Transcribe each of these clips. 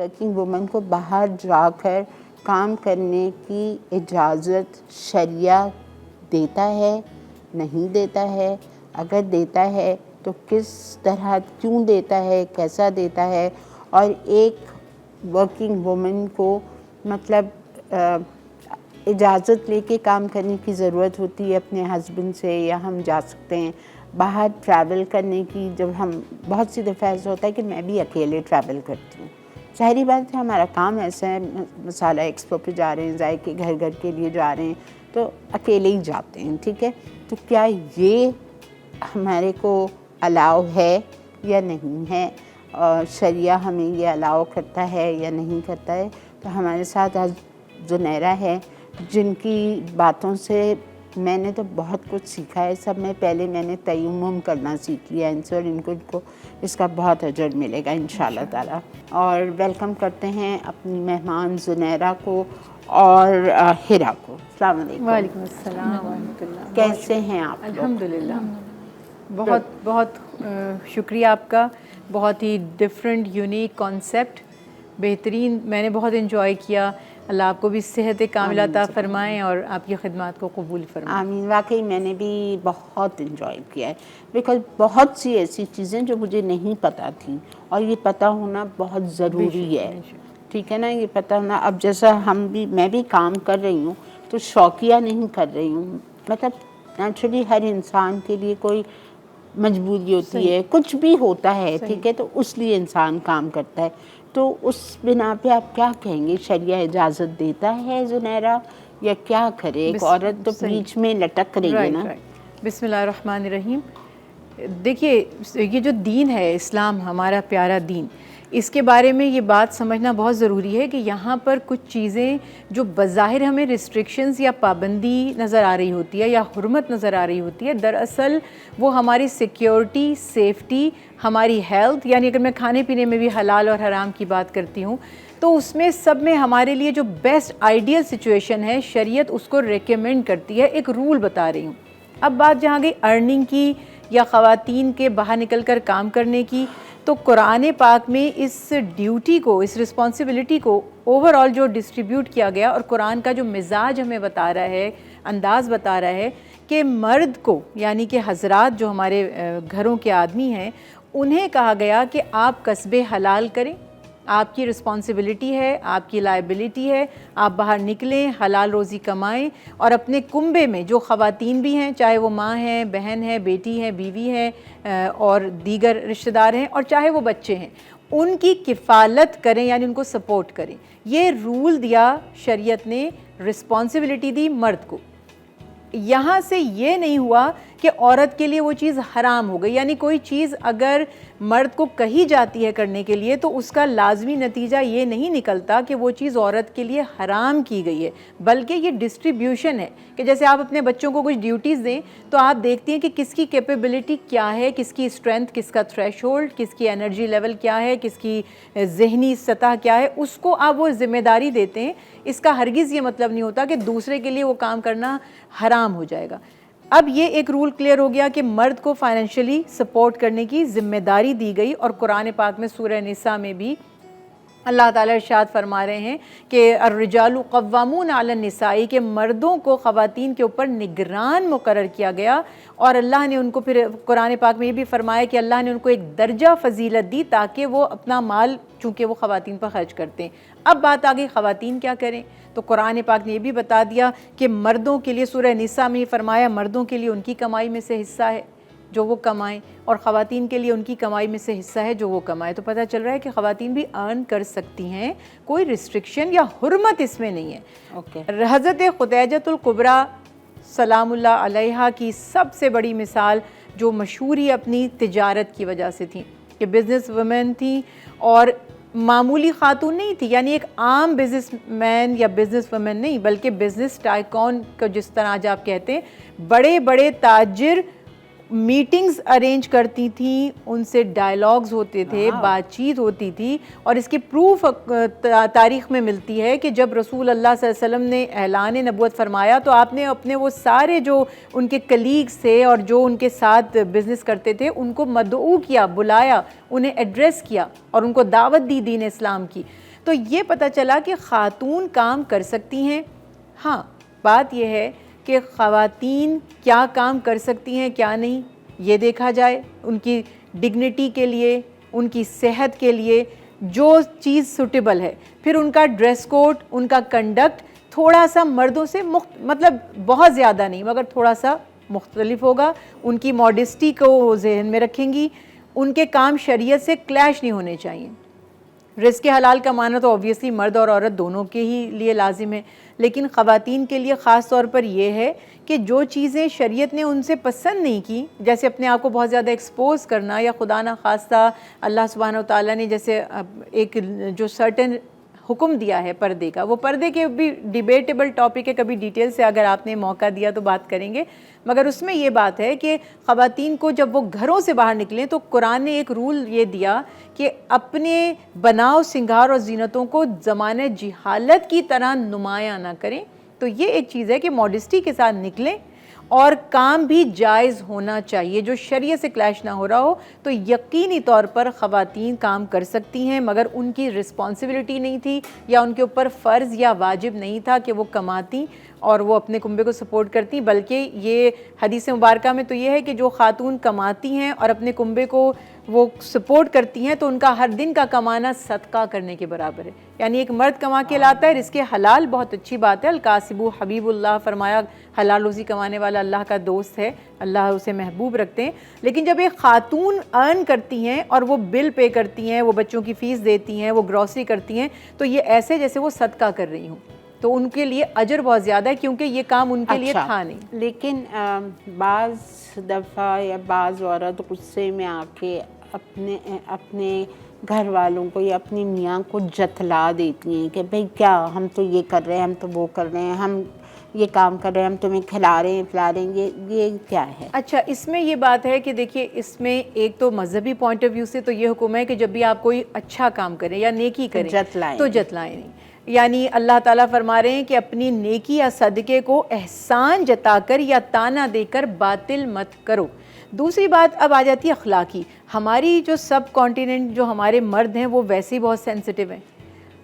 Working women کو باہر جا کر کام کرنے کی اجازت شریعہ دیتا ہے، نہیں دیتا ہے؟ اگر دیتا ہے تو کس طرح، کیوں دیتا ہے، کیسا دیتا ہے؟ اور ایک ورکنگ وومن کو مطلب اجازت لے کے کام کرنے کی ضرورت ہوتی ہے اپنے ہسبینڈ سے، یا ہم جا سکتے ہیں باہر ٹریول کرنے کی؟ جب ہم بہت سی دفعہ ایسا ہوتا ہے کہ میں بھی اکیلے ٹریول کرتی ہوں، ظاہری بات ہے ہمارا کام ایسا ہے، مسالہ ایکسپو پہ جا رہے ہیں، ذائقے گھر کے لیے جا رہے ہیں تو اکیلے ہی جاتے ہیں، ٹھیک ہے؟ تو کیا یہ ہمارے کو الاؤ ہے یا نہیں ہے؟ شریعہ ہمیں یہ الاؤ کرتا ہے یا نہیں کرتا ہے؟ تو ہمارے ساتھ آج زنیرہ ہے جن کی باتوں سے میں نے تو بہت کچھ سیکھا ہے۔ سب میں پہلے میں نے تیمم کرنا سیکھ لیا ان سے، اور ان کو اس کا بہت اجر ملے گا انشاءاللہ تعالی۔ اور ویلکم کرتے ہیں اپنی مہمان زنیرہ کو اور ہیرا کو۔ السلام علیکم۔ وعلیکم السلام ورحمۃ اللہ۔ کیسے ہیں آپ؟ الحمدللہ، بہت بہت شکریہ آپ کا، بہت ہی ڈفرینٹ یونیک کانسیپٹ، بہترین، میں نے بہت انجوائے کیا۔ اللہ آپ کو بھی صحت کاملہ عطا فرمائیں اور آپ کی خدمات کو قبول فرمائیں۔ آمین۔ واقعی میں نے بھی بہت انجوائے کیا ہے، بیکاز بہت سی ایسی چیزیں جو مجھے نہیں پتہ تھیں، اور یہ پتہ ہونا بہت ضروری ہے، ٹھیک ہے نا؟ یہ پتہ ہونا، اب جیسا میں بھی کام کر رہی ہوں تو شوقیہ نہیں کر رہی ہوں، مطلب نیچرلی ہر انسان کے لیے کوئی مجبوری ہوتی ہے، کچھ بھی ہوتا ہے، ٹھیک ہے؟ تو اس لیے انسان کام کرتا ہے۔ تو اس بنا پہ آپ کیا کہیں گے؟ شریعہ اجازت دیتا ہے زنیرہ، یا کیا کرے؟ ایک عورت تو بیچ میں لٹک رہی ہے نا۔ بسم اللہ الرحمن الرحیم۔ دیکھیے، یہ جو دین ہے اسلام، ہمارا پیارا دین، اس کے بارے میں یہ بات سمجھنا بہت ضروری ہے کہ یہاں پر کچھ چیزیں جو بظاہر ہمیں ریسٹرکشنز یا پابندی نظر آ رہی ہوتی ہے یا حرمت نظر آ رہی ہوتی ہے، دراصل وہ ہماری سیکیورٹی، سیفٹی، ہماری ہیلتھ، یعنی اگر میں کھانے پینے میں بھی حلال اور حرام کی بات کرتی ہوں تو اس میں سب میں ہمارے لیے جو بیسٹ آئیڈیل سچویشن ہے، شریعت اس کو ریکمینڈ کرتی ہے، ایک رول بتا رہی ہوں۔ اب بات جہاں گئی ارننگ کی یا خواتین کے باہر نکل کر کام کرنے کی، تو قرآن پاک میں اس ڈیوٹی کو، اس رسپانسبلٹی کو اوور آل جو ڈسٹریبیوٹ کیا گیا، اور قرآن کا جو مزاج ہمیں بتا رہا ہے، انداز بتا رہا ہے کہ مرد کو، یعنی کہ حضرات جو ہمارے گھروں کے آدمی ہیں، انہیں کہا گیا کہ آپ کسب حلال کریں، آپ کی رسپانسبلٹی ہے، آپ کی لائبلٹی ہے، آپ باہر نکلیں، حلال روزی کمائیں، اور اپنے کنبے میں جو خواتین بھی ہیں، چاہے وہ ماں ہیں، بہن ہے، بیٹی ہے، بیوی ہے، اور دیگر رشتہ دار ہیں، اور چاہے وہ بچے ہیں، ان کی کفالت کریں، یعنی ان کو سپورٹ کریں۔ یہ رول دیا شریعت نے، رسپانسبلٹی دی مرد کو۔ یہاں سے یہ نہیں ہوا کہ عورت کے لیے وہ چیز حرام ہو گئی، یعنی کوئی چیز اگر مرد کو کہی جاتی ہے کرنے کے لیے تو اس کا لازمی نتیجہ یہ نہیں نکلتا کہ وہ چیز عورت کے لیے حرام کی گئی ہے، بلکہ یہ ڈسٹریبیوشن ہے کہ جیسے آپ اپنے بچوں کو کچھ ڈیوٹیز دیں تو آپ دیکھتی ہیں کہ کس کی کیپیبلٹی کیا ہے، کس کی اسٹرینتھ، کس کا تھریش ہولڈ، کس کی انرجی لیول کیا ہے، کس کی ذہنی سطح کیا ہے، اس کو آپ وہ ذمہ داری دیتے ہیں۔ اس کا ہرگز یہ مطلب نہیں ہوتا کہ دوسرے کے لیے وہ کام کرنا حرام ہو جائے گا۔ اب یہ ایک رول کلیئر ہو گیا کہ مرد کو فائنینشلی سپورٹ کرنے کی ذمہ داری دی گئی، اور قرآن پاک میں سورہ نساء میں بھی اللہ تعالیٰ ارشاد فرما رہے ہیں کہ الرجال قوامون علی النساء، کہ مردوں کو خواتین کے اوپر نگران مقرر کیا گیا، اور اللہ نے ان کو پھر قرآن پاک میں یہ بھی فرمایا کہ اللہ نے ان کو ایک درجہ فضیلت دی تاکہ وہ اپنا مال، چونکہ وہ خواتین پر خرچ کرتے ہیں۔ اب بات آ گئی خواتین کیا کریں، تو قرآن پاک نے یہ بھی بتا دیا کہ مردوں کے لیے، سورہ نساء میں یہ فرمایا مردوں کے لیے ان کی کمائی میں سے حصہ ہے جو وہ کمائیں، اور خواتین کے لیے ان کی کمائی میں سے حصہ ہے جو وہ کمائیں۔ تو پتہ چل رہا ہے کہ خواتین بھی ارن کر سکتی ہیں، کوئی ریسٹرکشن یا حرمت اس میں نہیں ہے۔ حضرت خدیجۃ الکبریٰ سلام اللہ علیہا کی سب سے بڑی مثال جو مشہور ہی اپنی تجارت کی وجہ سے تھیں، کہ بزنس وومن تھیں، اور معمولی خاتون نہیں تھی، یعنی ایک عام بزنس مین یا بزنس وومن نہیں، بلکہ بزنس ٹائکون کو جس طرح آج آپ کہتے ہیں، بڑے بڑے تاجر میٹنگز ارینج کرتی تھیں، ان سے ڈائلاگز ہوتے تھے، بات چیت ہوتی تھی، اور اس کی پروف تاریخ میں ملتی ہے کہ جب رسول اللہ صلی اللہ علیہ وسلم نے اعلان نبوت فرمایا تو آپ نے اپنے وہ سارے جو ان کے کلیگز تھے اور جو ان کے ساتھ بزنس کرتے تھے ان کو مدعو کیا، بلایا، انہیں ایڈریس کیا اور ان کو دعوت دی دین اسلام کی۔ تو یہ پتہ چلا کہ خاتون کام کر سکتی ہیں. ہاں بات یہ ہے کہ خواتین کیا کام کر سکتی ہیں کیا نہیں یہ دیکھا جائے. ان کی ڈگنیٹی کے لیے, ان کی صحت کے لیے جو چیز سوٹیبل ہے, پھر ان کا ڈریس کوڈ, ان کا کنڈکٹ تھوڑا سا مردوں سے مطلب بہت زیادہ نہیں مگر تھوڑا سا مختلف ہوگا. ان کی ماڈسٹی کو ذہن میں رکھیں گی. ان کے کام شریعت سے کلیش نہیں ہونے چاہیے. رزق حلال کمانا تو اوبویسلی مرد اور عورت دونوں کے ہی لیے لازم ہے, لیکن خواتین کے لیے خاص طور پر یہ ہے کہ جو چیزیں شریعت نے ان سے پسند نہیں کی, جیسے اپنے آپ کو بہت زیادہ ایکسپوز کرنا, یا خدا نہ خواستہ اللہ سبحانہ و تعالیٰ نے جیسے ایک جو سرٹن حکم دیا ہے پردے کا, وہ پردے کے بھی ڈیبیٹیبل ٹاپک ہے, کبھی ڈیٹیل سے اگر آپ نے موقع دیا تو بات کریں گے. مگر اس میں یہ بات ہے کہ خواتین کو جب وہ گھروں سے باہر نکلیں تو قرآن نے ایک رول یہ دیا کہ اپنے بناؤ سنگار اور زینتوں کو زمانہ جہالت کی طرح نمایاں نہ کریں. تو یہ ایک چیز ہے کہ ماڈسٹی کے ساتھ نکلیں, اور کام بھی جائز ہونا چاہیے جو شریعت سے کلیش نہ ہو رہا ہو. تو یقینی طور پر خواتین کام کر سکتی ہیں, مگر ان کی رسپانسبلٹی نہیں تھی یا ان کے اوپر فرض یا واجب نہیں تھا کہ وہ کماتی اور وہ اپنے کنبے کو سپورٹ کرتی, بلکہ یہ حدیث مبارکہ میں تو یہ ہے کہ جو خاتون کماتی ہیں اور اپنے کنبے کو وہ سپورٹ کرتی ہیں تو ان کا ہر دن کا کمانا صدقہ کرنے کے برابر ہے. یعنی ایک مرد کما کے لاتا ہے رزق حلال, بہت اچھی بات ہے, الکاسب حبیب اللہ, فرمایا حلال روزی کمانے والا اللہ کا دوست ہے, اللہ اسے محبوب رکھتے ہیں. لیکن جب ایک خاتون ارن کرتی ہیں اور وہ بل پے کرتی ہیں, وہ بچوں کی فیس دیتی ہیں, وہ گروسری کرتی ہیں, تو یہ ایسے جیسے وہ صدقہ کر رہی ہوں, تو ان کے لیے اجر بہت زیادہ ہے کیونکہ یہ کام ان کے لیے تھا نہیں. لیکن بعض دفعہ یا بعض عورت غصے میں آ کے اپنے گھر والوں کو یا اپنی میاں کو جتلا دیتی ہیں کہ بھئی کیا ہم تو یہ کر رہے ہیں, ہم تو وہ کر رہے ہیں, ہم یہ کام کر رہے ہیں, ہم تمہیں کھلا رہے ہیں پلا رہے ہیں, یہ کیا ہے؟ اچھا, اس میں یہ بات ہے کہ دیکھیے اس میں ایک تو مذہبی پوائنٹ آف ویو سے تو یہ حکم ہے کہ جب بھی آپ کوئی اچھا کام کریں یا نیکی کریں تو جتلائیں نہیں. یعنی اللہ تعالیٰ فرما رہے ہیں کہ اپنی نیکی یا صدقے کو احسان جتا کر یا تانا دے کر باطل مت کرو. دوسری بات اب آ جاتی ہے اخلاقی. ہماری جو سب کانٹیننٹ جو ہمارے مرد ہیں وہ ویسے ہی بہت سینسٹیو ہیں,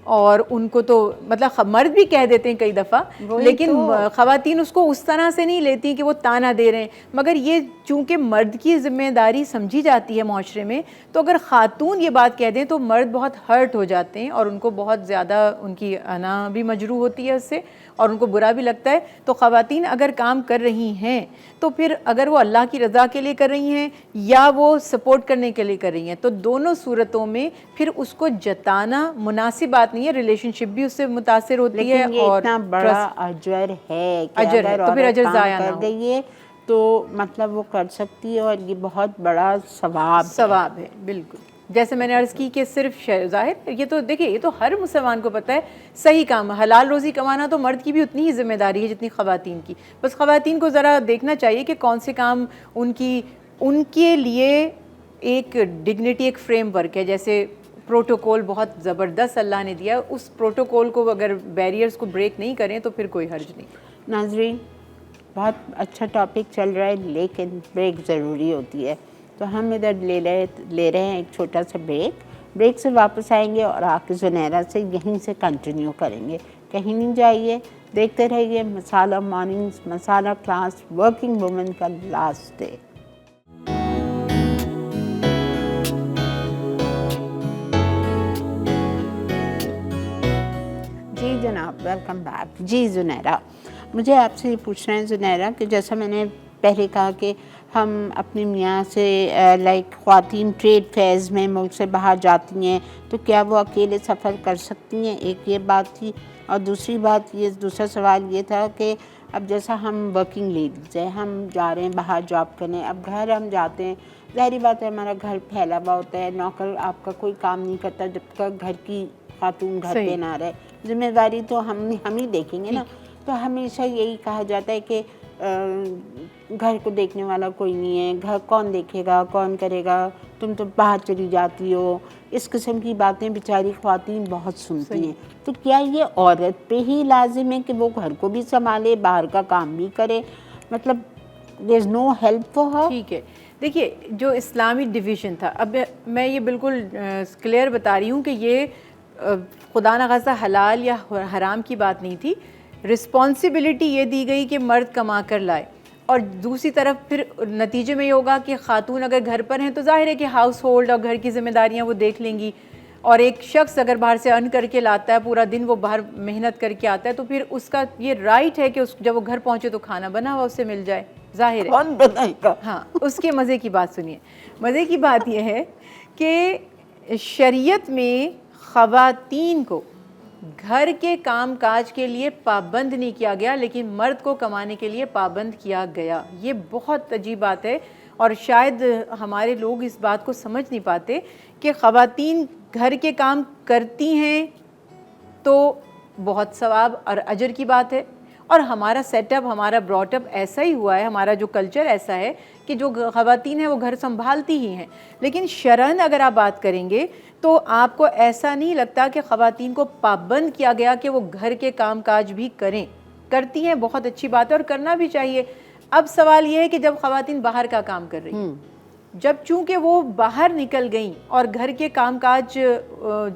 اور ان کو تو مطلب مرد بھی کہہ دیتے ہیں کئی دفعہ, لیکن خواتین اس کو اس طرح سے نہیں لیتی کہ وہ تانا دے رہے ہیں. مگر یہ چونکہ مرد کی ذمہ داری سمجھی جاتی ہے معاشرے میں, تو اگر خاتون یہ بات کہہ دیں تو مرد بہت ہرٹ ہو جاتے ہیں اور ان کو بہت زیادہ ان کی انا بھی مجروح ہوتی ہے اس سے, اور ان کو برا بھی لگتا ہے. تو خواتین اگر کام کر رہی ہیں تو پھر اگر وہ اللہ کی رضا کے لیے کر رہی ہیں یا وہ سپورٹ کرنے کے لیے کر رہی ہیں, تو دونوں صورتوں میں پھر اس کو جتانا مناسب بات نہیں ہے. ریلیشن شپ بھی اس سے متاثر ہوتی ہے, اور اتنا بڑا اجر ہے کہ اجر ہے تو پھر اجر ضائع نہ کر رہی ہے تو مطلب وہ کر سکتی ہے, اور یہ بہت بڑا ثواب ہے. بالکل جیسے میں نے عرض کی کہ صرف ظاہر یہ تو دیکھیں یہ تو ہر مسلمان کو پتہ ہے, صحیح کام حلال روزی کمانا تو مرد کی بھی اتنی ہی ذمہ داری ہے جتنی خواتین کی. بس خواتین کو ذرا دیکھنا چاہیے کہ کون سے کام ان کے لیے ایک ڈگنیٹی, ایک فریم ورک ہے. جیسے پروٹوکول بہت زبردست اللہ نے دیا, اس پروٹوکول کو اگر بیریئرز کو بریک نہیں کریں تو پھر کوئی حرج نہیں. ناظرین بہت اچھا ٹاپک چل رہا ہے, لیکن بریک ضروری ہوتی ہے, تو ہم ادھر لے رہے ہیں ایک چھوٹا سا بریک سے واپس آئیں گے اور آ کے زنیرہ سے یہیں سے کنٹینیو کریں گے. کہیں نہیں جائیے, دیکھتے رہیے مسالہ مارننگز, مسالہ کلاس, ورکنگ وومن کا لاسٹ ڈے. جی جناب, ویلکم بیک. جی زنیرہ, مجھے آپ سے یہ پوچھنا ہے زنیرہ کہ جیسا میں نے پہلے کہا کہ ہم اپنی میاں سے خواتین ٹریڈ فیئرز میں ملک سے باہر جاتی ہیں تو کیا وہ اکیلے سفر کر سکتی ہیں, ایک یہ بات تھی. اور دوسرا سوال یہ تھا کہ اب جیسا ہم ورکنگ لیڈیز ہیں, ہم جا رہے ہیں باہر جاب کرنے, اب گھر ہم جاتے ہیں, ظاہری بات ہے ہمارا گھر پھیلا ہوا ہوتا ہے, نوکر آپ کا کوئی کام نہیں کرتا جب تک گھر کی خاتون گھر پہ نہ رہے, ذمہ داری تو ہم ہی دیکھیں گے نا. تو ہمیشہ یہی کہا جاتا ہے کہ گھر کو دیکھنے والا کوئی نہیں ہے, گھر کون دیکھے گا, کون کرے گا, تم تو باہر چلی جاتی ہو. اس قسم کی باتیں بیچاری خواتین بہت سنتی ہیں. تو کیا یہ عورت پہ ہی لازم ہے کہ وہ گھر کو بھی سنبھالے, باہر کا کام بھی کرے, مطلب there is no help for her؟ ٹھیک ہے, دیکھیے جو اسلامی ڈویژن تھا, اب میں یہ بالکل کلیئر بتا رہی ہوں کہ یہ خدا نخواستہ حلال یا حرام کی بات نہیں تھی، رسپانسبلٹی یہ دی گئی کہ مرد کما کر لائے، اور دوسری طرف پھر نتیجے میں یہ ہوگا کہ خاتون اگر گھر پر ہیں تو ظاہر ہے کہ ہاؤس ہولڈ اور گھر کی ذمہ داریاں وہ دیکھ لیں گی، اور ایک شخص اگر باہر سے ارن کر کے لاتا ہے، پورا دن وہ باہر محنت کر کے آتا ہے، تو پھر اس کا یہ رائٹ ہے کہ جب وہ گھر پہنچے تو کھانا بنا ہوا اسے مل جائے، ظاہر ہے کون بنائے گا؟ ہاں، اس کے مزے کی بات سنیے، مزے کی بات یہ ہے کہ شریعت میں خواتین کو گھر کے کام کاج کے لیے پابند نہیں کیا گیا، لیکن مرد کو کمانے کے لیے پابند کیا گیا۔ یہ بہت عجیب بات ہے، اور شاید ہمارے لوگ اس بات کو سمجھ نہیں پاتے کہ خواتین گھر کے کام کرتی ہیں تو بہت ثواب اور اجر کی بات ہے، اور ہمارا سیٹ اپ، ہمارا براٹ اپ ایسا ہی ہوا ہے، ہمارا جو کلچر ایسا ہے کہ جو خواتین ہیں وہ گھر سنبھالتی ہی ہیں۔ لیکن شرعاً اگر آپ بات کریں گے تو آپ کو ایسا نہیں لگتا کہ خواتین کو پابند کیا گیا کہ وہ گھر کے کام کاج بھی کریں، کرتی ہیں، بہت اچھی بات ہے اور کرنا بھی چاہیے۔ اب سوال یہ ہے کہ جب خواتین باہر کا کام کر رہی ہیں، جب چونکہ وہ باہر نکل گئیں اور گھر کے کام کاج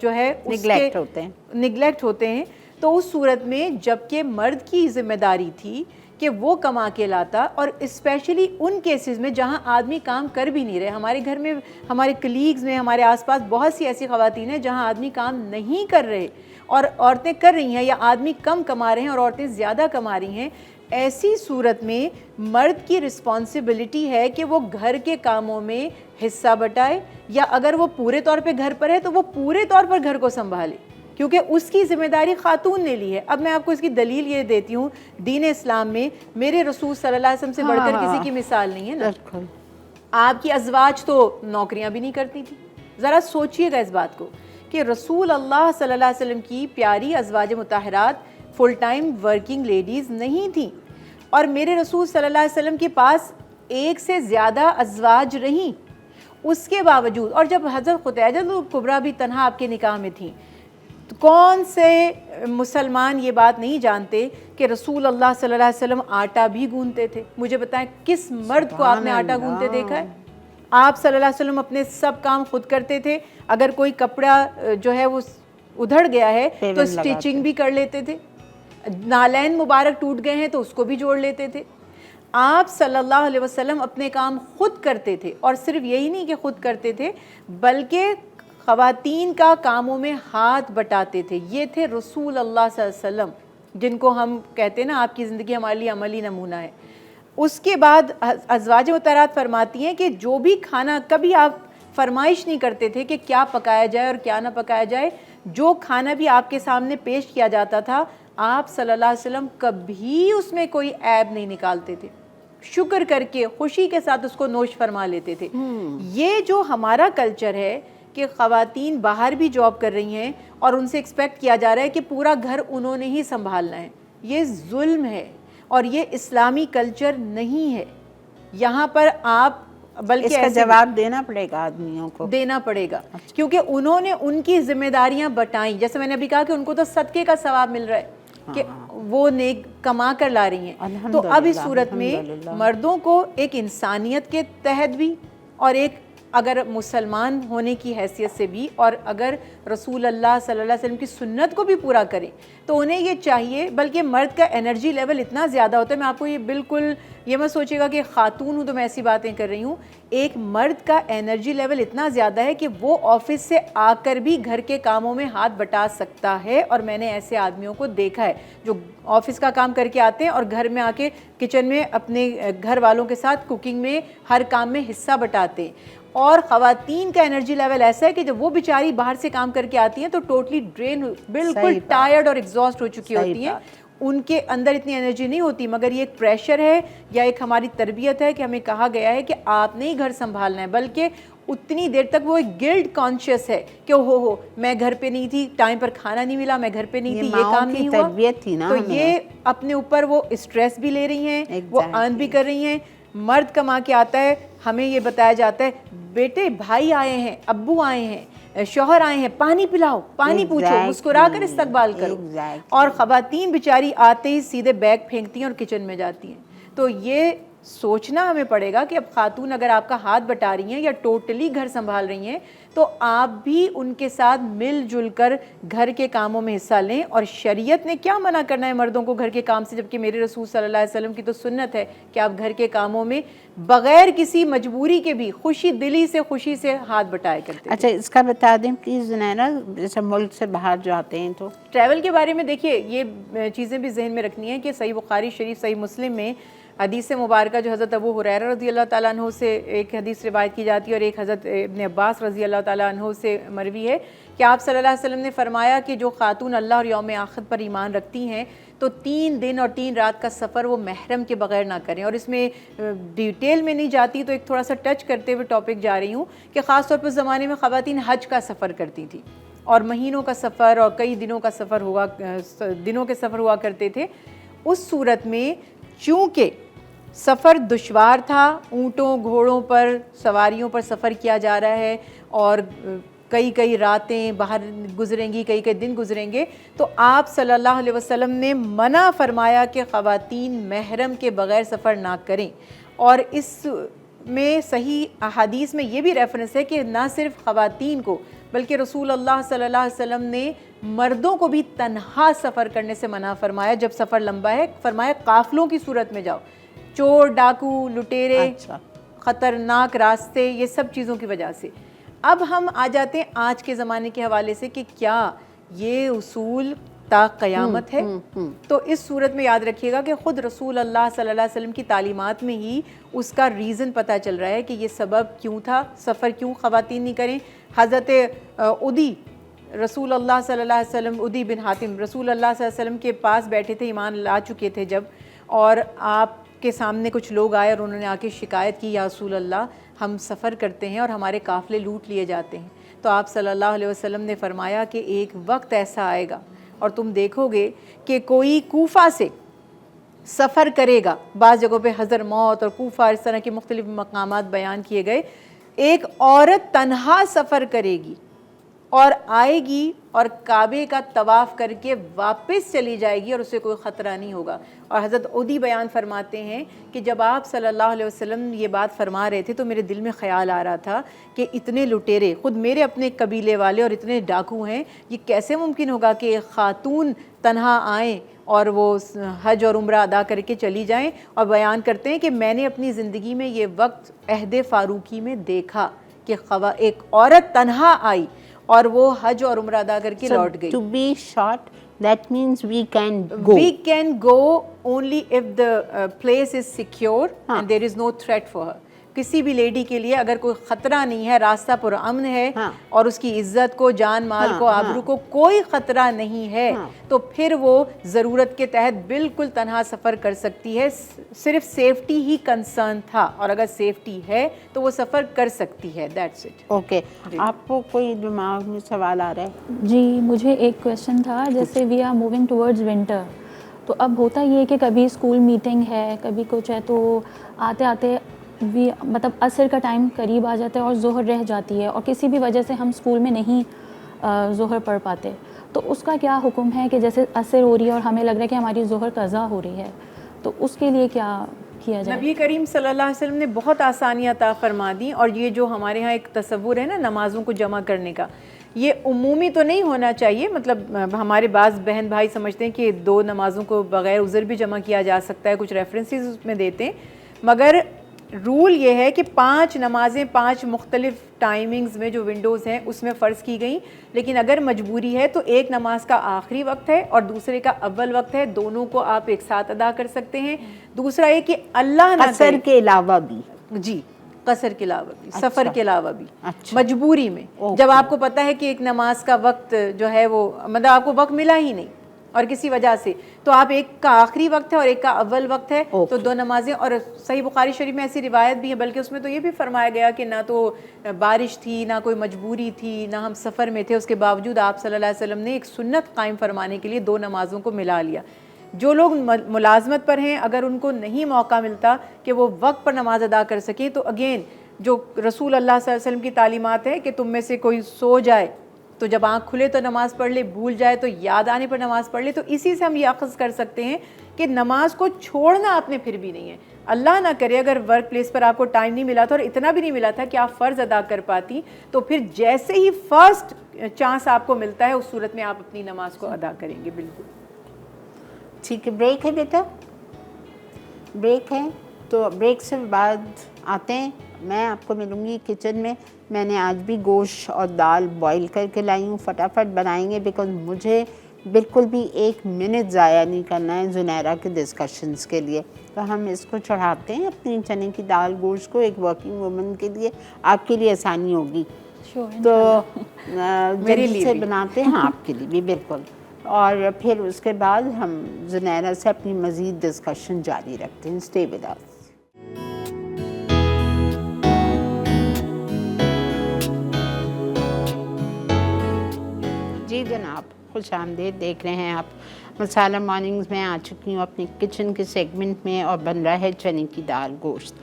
جو ہے نگلیکٹ ہوتے ہیں، تو اس صورت میں جبکہ مرد کی ذمہ داری تھی کہ وہ کما کے لاتا، اور اسپیشلی ان کیسز میں جہاں آدمی کام کر بھی نہیں رہے، ہمارے گھر میں، ہمارے کلیگز میں، ہمارے آس پاس بہت سی ایسی خواتین ہیں جہاں آدمی کام نہیں کر رہے اور عورتیں کر رہی ہیں، یا آدمی کم کما رہے ہیں اور عورتیں زیادہ کما رہی ہیں۔ ایسی صورت میں مرد کی رسپانسبلٹی ہے کہ وہ گھر کے کاموں میں حصہ بٹائے، یا اگر وہ پورے طور پہ گھر پر ہے تو وہ پورے طور پر گھر کو سنبھالے، کیونکہ اس کی ذمہ داری خاتون نے لی ہے۔ اب میں آپ کو اس کی دلیل یہ دیتی ہوں، دین اسلام میں میرے رسول صلی اللہ علیہ وسلم سے بڑھ کر کسی کی مثال نہیں ہے نا۔ آپ کی ازواج تو نوکریاں بھی نہیں کرتی تھی، ذرا سوچئے گا اس بات کو کہ رسول اللہ صلی اللہ علیہ وسلم کی پیاری ازواج مطہرات فل ٹائم ورکنگ لیڈیز نہیں تھیں، اور میرے رسول صلی اللہ علیہ وسلم کے پاس ایک سے زیادہ ازواج رہیں، اس کے باوجود، اور جب حضرت خدیجہ کبریٰ بھی تنہا آپ کے نکاح میں تھیں، تو کون سے مسلمان یہ بات نہیں جانتے کہ رسول اللہ صلی اللہ علیہ وسلم آٹا بھی گوندتے تھے؟ مجھے بتائیں کس مرد کو آپ نے آٹا گوندتے دیکھا ہے؟ آپ صلی اللہ علیہ وسلم اپنے سب کام خود کرتے تھے، اگر کوئی کپڑا جو ہے وہ ادھڑ گیا ہے تو سٹیچنگ بھی کر لیتے تھے، نالین مبارک ٹوٹ گئے ہیں تو اس کو بھی جوڑ لیتے تھے۔ آپ صلی اللہ علیہ وسلم اپنے کام خود کرتے تھے، اور صرف یہی نہیں کہ خود کرتے تھے بلکہ خواتین کا کاموں میں ہاتھ بٹاتے تھے۔ یہ تھے رسول اللہ صلی اللہ علیہ وسلم، جن کو ہم کہتے ہیں نا آپ کی زندگی ہمارے لیے عملی نمونہ ہے۔ اس کے بعد ازواج مطہرات فرماتی ہیں کہ جو بھی کھانا، کبھی آپ فرمائش نہیں کرتے تھے کہ کیا پکایا جائے اور کیا نہ پکایا جائے، جو کھانا بھی آپ کے سامنے پیش کیا جاتا تھا آپ صلی اللہ علیہ وسلم کبھی اس میں کوئی عیب نہیں نکالتے تھے، شکر کر کے خوشی کے ساتھ اس کو نوش فرما لیتے تھے۔ یہ جو ہمارا کلچر ہے کہ خواتین باہر بھی جاب کر رہی ہیں اور ان سے ایکسپیکٹ کیا جا رہا ہے کہ پورا گھر انہوں نے ہی سنبھالنا ہے، یہ ظلم ہے اور یہ اسلامی کلچر نہیں ہے۔ یہاں پر آپ بلکہ اس کا جواب دینا پڑے گا، آدمیوں کو دینا پڑے گا، کیونکہ انہوں نے ان کی ذمہ داریاں بٹائیں۔ جیسے میں نے ابھی کہا کہ ان کو تو صدقے کا ثواب مل رہا ہے کہ وہ نیک کما کر لا رہی ہیں، تو اب اس صورت میں مردوں کو ایک انسانیت کے تحت بھی، اور ایک اگر مسلمان ہونے کی حیثیت سے بھی، اور اگر رسول اللہ صلی اللہ علیہ وسلم کی سنت کو بھی پورا کریں تو انہیں یہ چاہیے، بلکہ مرد کا انرجی لیول اتنا زیادہ ہوتا ہے، میں آپ کو یہ بالکل یہ مت سوچے گا کہ خاتون ہوں تو میں ایسی باتیں کر رہی ہوں، ایک مرد کا انرجی لیول اتنا زیادہ ہے کہ وہ آفس سے آ کر بھی گھر کے کاموں میں ہاتھ بٹا سکتا ہے، اور میں نے ایسے آدمیوں کو دیکھا ہے جو آفس کا کام کر کے آتے ہیں اور گھر میں آ کے کچن میں اپنے گھر والوں کے ساتھ کوکنگ میں ہر کام میں حصہ بٹاتے ہیں۔ اور خواتین کا انرجی لیول ایسا ہے کہ جب وہ بیچاری باہر سے کام کر کے آتی ہیں تو ٹوٹلی ڈرین، بالکل ٹائرڈ اور ایگزاسٹ ہو چکی ہوتی ہیں، ان کے اندر اتنی انرجی نہیں ہوتی، مگر یہ ایک پریشر ہے یا ایک ہماری تربیت ہے کہ ہمیں کہا گیا ہے کہ آپ نے ہی گھر سنبھالنا ہے، بلکہ اتنی دیر تک وہ ایک گلٹ کانشیس ہے کہ ہو میں گھر پہ نہیں تھی، ٹائم پر کھانا نہیں ملا، میں گھر پہ نہیں تھی، یہ کام نہیں ہوا، تو یہ اپنے اوپر وہ اسٹریس بھی لے رہی ہیں، وہ ارن بھی کر رہی ہیں۔ مرد کما کے آتا ہے، ہمیں یہ بتایا جاتا ہے بیٹے بھائی آئے ہیں، ابو آئے ہیں، شوہر آئے ہیں، پانی پلاؤ، پانی پوچھو، مسکرا کر استقبال کرو، اور خواتین بیچاری آتے ہی سیدھے بیگ پھینکتی ہیں اور کچن میں جاتی ہیں۔ تو یہ سوچنا ہمیں پڑے گا کہ اب خاتون اگر آپ کا ہاتھ بٹا رہی ہیں یا ٹوٹلی گھر سنبھال رہی ہیں تو آپ بھی ان کے ساتھ مل جل کر گھر کے کاموں میں حصہ لیں. اور شریعت نے کیا منع کرنا ہے مردوں کو گھر کے کام سے, جبکہ میرے رسول صلی اللہ علیہ وسلم کی تو سنت ہے کہ آپ گھر کے کاموں میں بغیر کسی مجبوری کے بھی خوشی سے ہاتھ بٹائے کرتے ہیں. اچھا اس کا بتا دیں پلیز زنیرہ, جیسے ملک سے باہر جاتے ہیں تو ٹریول کے بارے میں دیکھیے یہ چیزیں بھی ذہن میں رکھنی ہے کہ صحیح بخاری شریف, صحیح مسلم میں حدیث مبارکہ جو حضرت ابو ہریرہ رضی اللہ تعالیٰ عنہ سے ایک حدیث روایت کی جاتی ہے اور ایک حضرت ابن عباس رضی اللہ تعالیٰ عنہ سے مروی ہے کہ آپ صلی اللہ علیہ وسلم نے فرمایا کہ جو خاتون اللہ اور یوم آخر پر ایمان رکھتی ہیں تو 3 دن اور 3 رات کا سفر وہ محرم کے بغیر نہ کریں. اور اس میں ڈیٹیل میں نہیں جاتی تو ایک تھوڑا سا ٹچ کرتے ہوئے ٹاپک جا رہی ہوں کہ خاص طور پر اس زمانے میں خواتین حج کا سفر کرتی تھی اور مہینوں کا سفر اور کئی دنوں کا سفر ہوا کرتے تھے. اس صورت میں چونکہ سفر دشوار تھا, اونٹوں گھوڑوں پر سواریوں پر سفر کیا جا رہا ہے اور کئی راتیں باہر گزریں گی, کئی دن گزریں گے, تو آپ صلی اللہ علیہ وسلم نے منع فرمایا کہ خواتین محرم کے بغیر سفر نہ کریں. اور اس میں صحیح احادیث میں یہ بھی ریفرنس ہے کہ نہ صرف خواتین کو بلکہ رسول اللہ صلی اللہ علیہ وسلم نے مردوں کو بھی تنہا سفر کرنے سے منع فرمایا. جب سفر لمبا ہے فرمایا قافلوں کی صورت میں جاؤ, چور ڈاکو لٹیرے خطرناک راستے, یہ سب چیزوں کی وجہ سے. اب ہم آ جاتے ہیں آج کے زمانے کے حوالے سے کہ کیا یہ اصول تا قیامت ہے. تو اس صورت میں یاد رکھیے گا کہ خود رسول اللہ صلی اللہ علیہ وسلم کی تعلیمات میں ہی اس کا ریزن پتہ چل رہا ہے کہ یہ سبب کیوں تھا, سفر کیوں خواتین نہیں کریں. حضرت عدی رسول اللہ صلی اللہ علیہ وسلم, عدی بن حاتم رسول اللہ صلی اللہ علیہ وسلم کے پاس بیٹھے تھے, ایمان لا چکے تھے جب, اور آپ کے سامنے کچھ لوگ آئے اور انہوں نے آ کے شکایت کی, یا رسول اللہ ہم سفر کرتے ہیں اور ہمارے قافلے لوٹ لیے جاتے ہیں. تو آپ صلی اللہ علیہ وسلم نے فرمایا کہ ایک وقت ایسا آئے گا اور تم دیکھو گے کہ کوئی کوفہ سے سفر کرے گا, بعض جگہوں پہ حضرموت اور کوفہ اس طرح کے مختلف مقامات بیان کیے گئے, ایک عورت تنہا سفر کرے گی اور آئے گی اور کعبے کا طواف کر کے واپس چلی جائے گی اور اسے کوئی خطرہ نہیں ہوگا. اور حضرت عدی بیان فرماتے ہیں کہ جب آپ صلی اللہ علیہ وسلم یہ بات فرما رہے تھے تو میرے دل میں خیال آ رہا تھا کہ اتنے لٹیرے خود میرے اپنے قبیلے والے اور اتنے ڈاکو ہیں, یہ کیسے ممکن ہوگا کہ ایک خاتون تنہا آئیں اور وہ حج اور عمرہ ادا کر کے چلی جائیں. اور بیان کرتے ہیں کہ میں نے اپنی زندگی میں یہ وقت عہد فاروقی میں دیکھا کہ ایک عورت تنہا آئی اور وہ حج اور عمرہ ادا کر کے لوٹ گئی. To be short, that means we can go. We can go only if the place is secure and there is no threat for her. کسی بھی لیڈی کے لیے اگر کوئی خطرہ نہیں ہے, راستہ پر امن ہے اور اس کی عزت کو, جان مال کو, آبرو کو کوئی خطرہ نہیں ہے, تو پھر وہ ضرورت کے تحت بالکل تنہا سفر کر سکتی ہے. صرف سیفٹی ہی کنسرن تھا اور اگر سیفٹی ہے تو وہ سفر کر سکتی ہے. That's it. اوکے, آپ کو کوئی دماغ میں سوال آ رہا ہے؟ جی مجھے ایک کویشچن تھا, جیسے we are moving towards winter, تو اب ہوتا یہ ہے کہ کبھی اسکول میٹنگ ہے, کبھی کچھ ہے, تو آتے آتے مطلب عصر کا ٹائم قریب آ جاتا ہے اور ظہر رہ جاتی ہے اور کسی بھی وجہ سے ہم اسکول میں نہیں ظہر پڑھ پاتے, تو اس کا کیا حکم ہے کہ جیسے عصر ہو رہی ہے اور ہمیں لگ رہا ہے کہ ہماری ظہر قضا ہو رہی ہے, تو اس کے لیے کیا کیا جائے؟ نبی کریم صلی اللہ علیہ وسلم نے بہت آسانیاں عطا فرما دیں. اور یہ جو ہمارے ہاں ایک تصور ہے نا نمازوں کو جمع کرنے کا, یہ عمومی تو نہیں ہونا چاہیے. مطلب ہمارے بعض بہن بھائی سمجھتے ہیں کہ 2 نمازوں کو بغیر عذر بھی جمع کیا جا سکتا ہے, کچھ ریفرنسز اس میں دیتے ہیں, مگر رول یہ ہے کہ 5 نمازیں 5 مختلف ٹائمنگز میں جو ونڈوز ہیں اس میں فرض کی گئیں. لیکن اگر مجبوری ہے تو ایک نماز کا آخری وقت ہے اور دوسرے کا اول وقت ہے, دونوں کو آپ ایک ساتھ ادا کر سکتے ہیں. دوسرا یہ کہ اللہ نہ قصر کے علاوہ بھی, جی قصر کے علاوہ بھی, سفر کے علاوہ بھی, مجبوری میں جب آپ کو پتہ ہے کہ ایک نماز کا وقت جو ہے وہ مطلب آپ کو وقت ملا ہی نہیں اور کسی وجہ سے, تو آپ ایک کا آخری وقت ہے اور ایک کا اول وقت ہے, تو 2 نمازیں. اور صحیح بخاری شریف میں ایسی روایت بھی ہے, بلکہ اس میں تو یہ بھی فرمایا گیا کہ نہ تو بارش تھی, نہ کوئی مجبوری تھی, نہ ہم سفر میں تھے, اس کے باوجود آپ صلی اللہ علیہ وسلم نے ایک سنت قائم فرمانے کے لیے 2 نمازوں کو ملا لیا. جو لوگ ملازمت پر ہیں اگر ان کو نہیں موقع ملتا کہ وہ وقت پر نماز ادا کر سکیں, تو اگین جو رسول اللہ صلی اللہ علیہ وسلم کی تعلیمات ہے کہ تم میں سے کوئی سو جائے تو جب آنکھ کھلے تو نماز پڑھ لے, بھول جائے تو یاد آنے پر نماز پڑھ لے. تو اسی سے ہم یہ اخذ کر سکتے ہیں کہ نماز کو چھوڑنا آپ نے پھر بھی نہیں ہے. اللہ نہ کرے اگر ورک پلیس پر آپ کو ٹائم نہیں ملا تھا اور اتنا بھی نہیں ملا تھا کہ آپ فرض ادا کر پاتی، تو پھر جیسے ہی فرسٹ چانس آپ کو ملتا ہے اس صورت میں آپ اپنی نماز کو ادا کریں گے. بالکل ٹھیک ہے. بریک ہے بیٹا؟ بریک ہے. تو بریک سے بعد آتے ہیں، میں آپ کو ملوں گی کچن میں. میں نے آج بھی گوشت اور دال بوائل کر کے لائی ہوں، فٹافٹ بنائیں گے بیکاز مجھے بالکل بھی 1 منٹ ضائع نہیں کرنا ہے زنیرہ کے ڈسکشنز کے لیے. تو ہم اس کو چڑھاتے ہیں اپنی چنے کی دال گوشت کو ایک ورکنگ وومن کے لیے. آپ کے لیے آسانی ہوگی تو میرے جلدی لیے سے بھی. بناتے ہیں. آپ کے لیے بھی بالکل. اور پھر اس کے بعد ہم زنیرہ سے اپنی مزید ڈسکشن جاری رکھتے ہیں. Stay with us. جی جناب، خوش آمدید. دیکھ رہے ہیں آپ مسالہ مارننگز میں آ چکی ہوں اپنی کچن کے سیگمنٹ میں، اور بن رہا ہے چنے کی دال گوشت.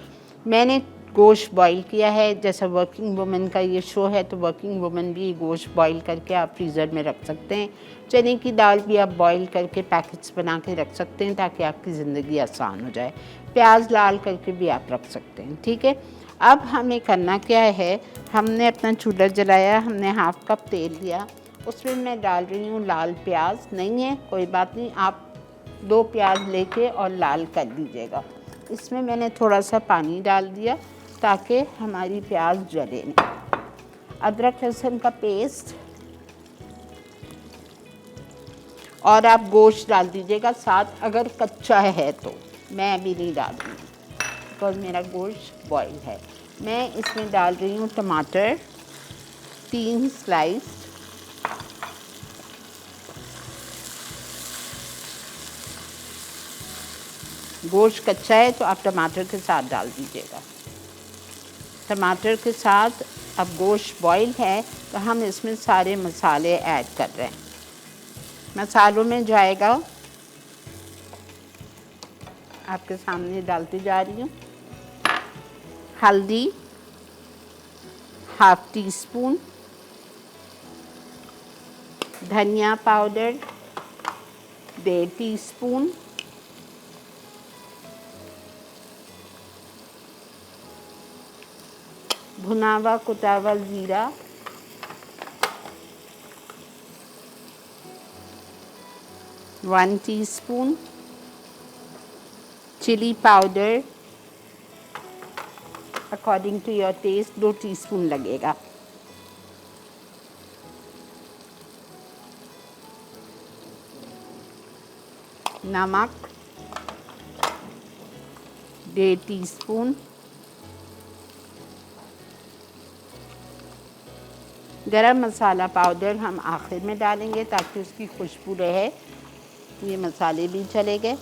میں نے گوشت بوائل کیا ہے. جیسا ورکنگ وومن کا یہ شو ہے تو ورکنگ وومن بھی گوشت بوائل کر کے آپ فریزر میں رکھ سکتے ہیں. چنے کی دال بھی آپ بوائل کر کے پیکٹس بنا کے رکھ سکتے ہیں تاکہ آپ کی زندگی آسان ہو جائے. پیاز لال کر کے بھی آپ رکھ سکتے ہیں. ٹھیک ہے. اب ہمیں کرنا کیا ہے، ہم نے اپنا چولہا جلایا، ہم نے 1/2 کپ تیل لیا، اس میں میں ڈال رہی ہوں لال پیاز. نہیں ہے کوئی بات نہیں، آپ 2 پیاز لے کے اور لال کر لیجیے گا. اس میں نے تھوڑا سا پانی ڈال دیا تاکہ ہماری پیاز جلے نہیں. ادرک لہسن کا پیسٹ، اور آپ گوشت ڈال دیجیے گا ساتھ اگر کچا ہے تو. میں ابھی نہیں ڈال رہی ہوں بیکاز میرا گوشت بوائل ہے. میں اس میں ڈال رہی ہوں ٹماٹر 3 سلائس، گوشت کچا ہے تو آپ ٹماٹر کے ساتھ ڈال دیجیے گا. ٹماٹر کے ساتھ اب گوشت بوائل ہے تو ہم اس میں سارے مسالے ایڈ کر رہے ہیں. مسالوں میں جائے گا، آپ کے سامنے ڈالتی جا رہی ہوں، ہلدی 1/2 ٹی اسپون، دھنیا پاؤڈر 1.5 ٹی اسپون، بھنا ہوا کٹا ہوا زیرہ 1 teaspoon, chilli powder according to your taste 2 teaspoon لگے گا. نمک 1.5 ٹی اسپون، گرم مسالہ پاؤڈر ہم آخر میں ڈالیں گے تاکہ اس کی خوشبو رہے. یہ مسالے بھی چلے گئے.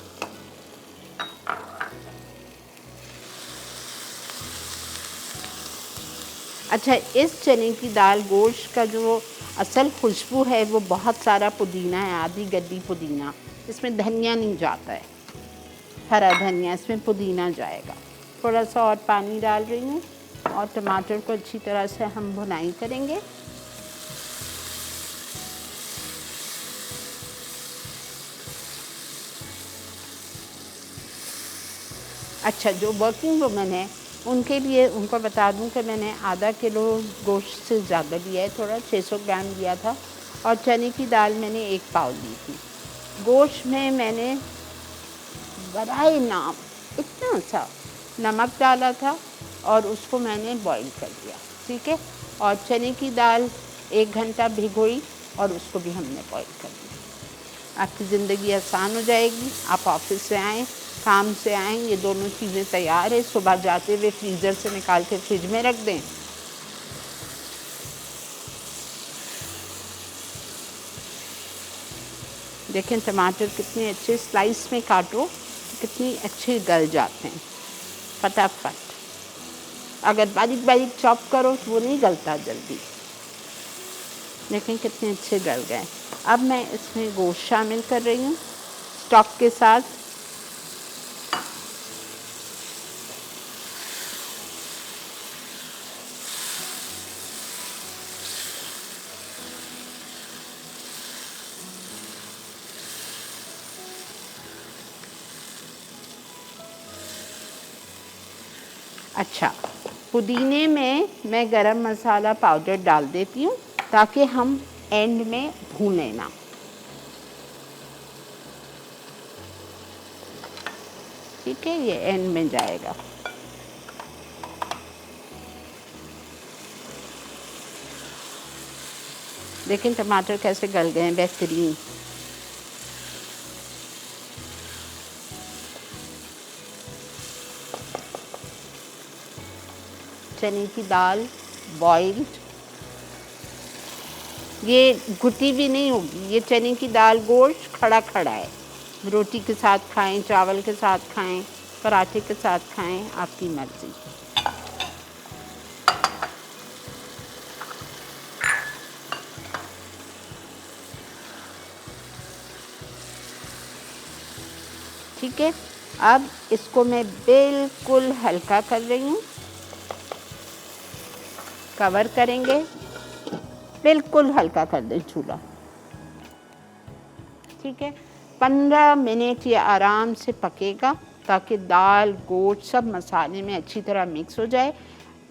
اچھا، اس چنے کی دال گوشت کا جو اصل خوشبو ہے وہ بہت سارا پودینہ ہے، آدھی گڈی پودینہ. اس میں دھنیا نہیں جاتا ہے، ہرا دھنیا، اس میں پودینہ جائے گا. تھوڑا سا اور پانی ڈال رہی ہوں اور ٹماٹر کو اچھی طرح سے ہم بھنائی کریں گے. اچھا، جو ورکنگ وومن ہے ان کے لیے ان کو بتا دوں کہ میں نے ½ کلو گوشت سے زیادہ لیا ہے، تھوڑا 600 گرام لیا تھا، اور چنے کی دال میں نے 1 پاؤ لی تھی. گوشت میں نے برائے نام اتنا سا نمک ڈالا تھا اور اس کو میں نے بوائل کر دیا. ٹھیک ہے. اور چنے کی دال 1 گھنٹہ بھگوئی اور اس کو بھی ہم نے بوائل کر دیا. آپ کی زندگی آسان ہو جائے گی. آپ آفس سے آئیں، کام سے آئیں، یہ دونوں چیزیں تیار ہے. صبح جاتے ہوئے فریزر سے نکال کے فریج میں رکھ دیں. دیکھیں ٹماٹر کتنے اچھے سلائس میں کاٹو، کتنی اچھے گل جاتے ہیں فٹافٹ. اگر باریک باریک چاپ کرو تو وہ نہیں گلتا جلدی. دیکھیں کتنے اچھے گل گئے. اب میں اس میں گوشت شامل کر رہی ہوں اسٹاک کے ساتھ. اچھا، پودینے میں گرم مسالہ پاؤڈر ڈال دیتی ہوں تاکہ ہم اینڈ میں بھونیں نا. ٹھیک ہے، یہ اینڈ میں جائے گا. دیکھیں ٹماٹر کیسے گل گئے ہیں، بہترین. چنے کی دال بوائلڈ، یہ گھٹی بھی نہیں ہوگی، یہ چنے کی دال گوشت کھڑا کھڑا ہے. روٹی کے ساتھ کھائیں، چاول کے ساتھ کھائیں، پراٹھے کے ساتھ کھائیں، آپ کی مرضی. ٹھیک ہے، اب اس کو میں بالکل ہلکا کر رہی ہوں. کور کریں گے، بالکل ہلکا کر دیں چولہا. ٹھیک ہے، 15 منٹ یہ آرام سے پکے گا تاکہ دال گوشت سب مسالے میں اچھی طرح مکس ہو جائے.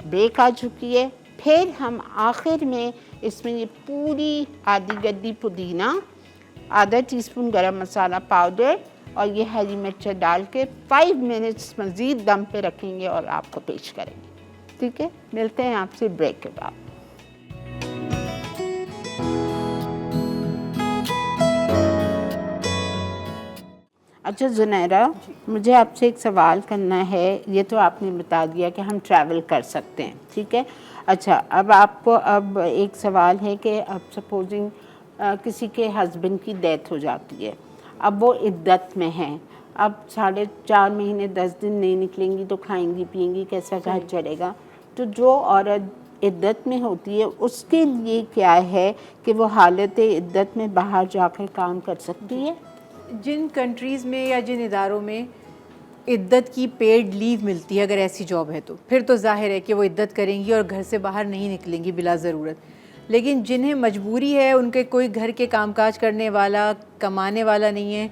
بریک آ چکی ہے. پھر ہم آخر میں اس میں یہ پوری آدھی گڈی پودینہ، آدھا ٹی اسپون گرم مسالہ پاؤڈر اور یہ ہری مرچیں ڈال کے 5 منٹس مزید دم پہ رکھیں گے اور آپ کو پیش کریں گے. ٹھیک ہے، ملتے ہیں آپ سے بریک کے بعد. اچھا زنیرہ، مجھے آپ سے ایک سوال کرنا ہے. یہ تو آپ نے بتا دیا کہ ہم ٹریول کر سکتے ہیں، ٹھیک ہے. اچھا، اب آپ کو اب ایک سوال ہے کہ اب سپوزنگ کسی کے ہسبینڈ کی ڈیتھ ہو جاتی ہے، اب وہ عدت میں ہیں، اب 4.5 مہینے 10 دن نہیں نکلیں گی تو کھائیں گی پئیں گی کیسا گھر چلے گا؟ تو جو عورت عدت میں ہوتی ہے اس کے لیے کیا ہے کہ وہ حالت عدت میں باہر جا کر کام کر سکتی ہے؟ جن کنٹریز میں یا جن اداروں میں عدت کی پیڈ لیو ملتی ہے، اگر ایسی جاب ہے تو پھر تو ظاہر ہے کہ وہ عدت کریں گی اور گھر سے باہر نہیں نکلیں گی بلا ضرورت. لیکن جنہیں مجبوری ہے، ان کے کوئی گھر کے کام کاج کرنے والا کمانے والا نہیں ہے،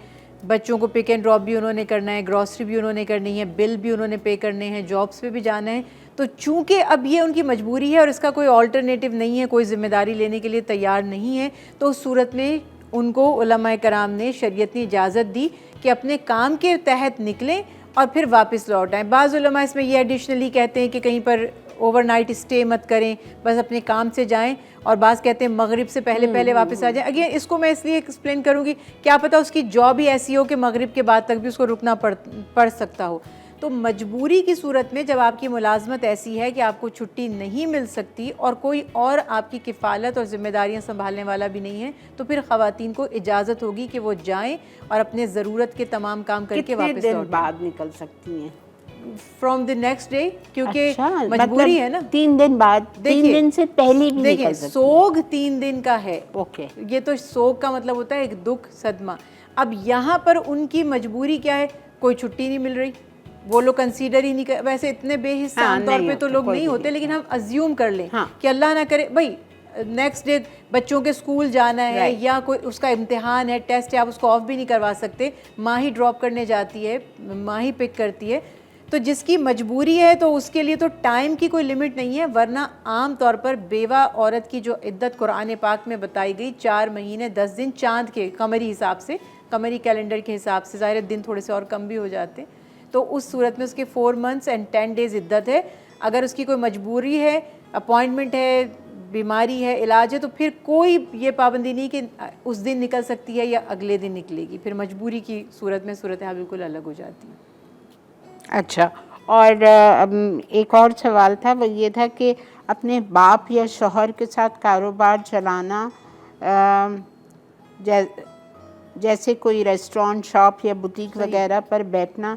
بچوں کو پک اینڈ ڈراپ بھی انہوں نے کرنا ہے، گروسری بھی انہوں نے کرنی ہے، بل بھی انہوں نے پے کرنے ہیں، جابس پہ بھی جانا ہے، تو چونکہ اب یہ ان کی مجبوری ہے اور اس کا کوئی آلٹرنیٹیو نہیں ہے، کوئی ذمہ داری لینے کے لیے تیار نہیں ہے، تو اس صورت میں ان کو علماء کرام نے شریعت نے اجازت دی کہ اپنے کام کے تحت نکلیں اور پھر واپس لوٹ آئیں. بعض علماء اس میں یہ ایڈیشنلی کہتے ہیں کہ کہیں پر اوور نائٹ اسٹے مت کریں، بس اپنے کام سے جائیں، اور بعض کہتے ہیں مغرب سے پہلے واپس آ جائیں. اگین اس کو میں اس لیے ایکسپلین کروں گی، کیا پتہ اس کی جاب ہی ایسی ہو کہ مغرب کے بعد تک بھی اس کو رکنا پڑ سکتا ہو. تو مجبوری کی صورت میں جب آپ کی ملازمت ایسی ہے کہ آپ کو چھٹی نہیں مل سکتی اور کوئی اور آپ کی کفالت اور ذمہ داریاں سنبھالنے والا بھی نہیں ہے، تو پھر خواتین کو اجازت ہوگی کہ وہ جائیں اور اپنے ضرورت کے تمام کام کر کے واپس کتنے دن بعد نکل سکتی ہیں؟ فرام دی نیکسٹ ڈے، کیونکہ اچھا، مجبوری ہے نا. 3 دن بعد، 3 دن سے پہلے بھی دیکھیں نکل سکتی. سوگ 3 دن کا ہے. اوکے، یہ تو سوگ کا مطلب ہوتا ہے ایک دکھ، صدمہ. اب یہاں پر ان کی مجبوری کیا ہے؟ کوئی چھٹی نہیں مل رہی، وہ لوگ کنسیڈر ہی نہیں کر، ویسے اتنے بے حصہ عام طور پہ تو لوگ نہیں ہوتے، لیکن ہم ازیوم کر لیں کہ اللہ نہ کرے بھائی نیکسٹ ڈے بچوں کے اسکول جانا ہے یا کوئی اس کا امتحان ہے، ٹیسٹ ہے، آپ اس کو آف بھی نہیں کروا سکتے. ماں ہی ڈراپ کرنے جاتی ہے، ماں ہی پک کرتی ہے. تو جس کی مجبوری ہے تو اس کے لیے تو ٹائم کی کوئی لمٹ نہیں ہے، ورنہ عام طور پر بیوہ عورت کی جو عدت قرآن پاک میں بتائی گئی 4 مہینے 10 دن چاند کے قمری حساب سے، قمری کیلنڈر کے حساب سے، ظاہر دن تھوڑے سے اور کم بھی ہو جاتے ہیں، تو اس صورت میں اس کے 4 months and 10 days عدت ہے. اگر اس کی کوئی مجبوری ہے، اپوائنٹمنٹ ہے، بیماری ہے، علاج ہے، تو پھر کوئی یہ پابندی نہیں کہ اس دن نکل سکتی ہے یا اگلے دن نکلے گی. پھر مجبوری کی صورت میں صورتحال بالکل الگ ہو جاتی ہے. اچھا، اور ایک اور سوال تھا، وہ یہ تھا کہ اپنے باپ یا شوہر کے ساتھ کاروبار چلانا، جیسے کوئی ریسٹورانٹ، شاپ یا بوتیک وغیرہ پر بیٹھنا،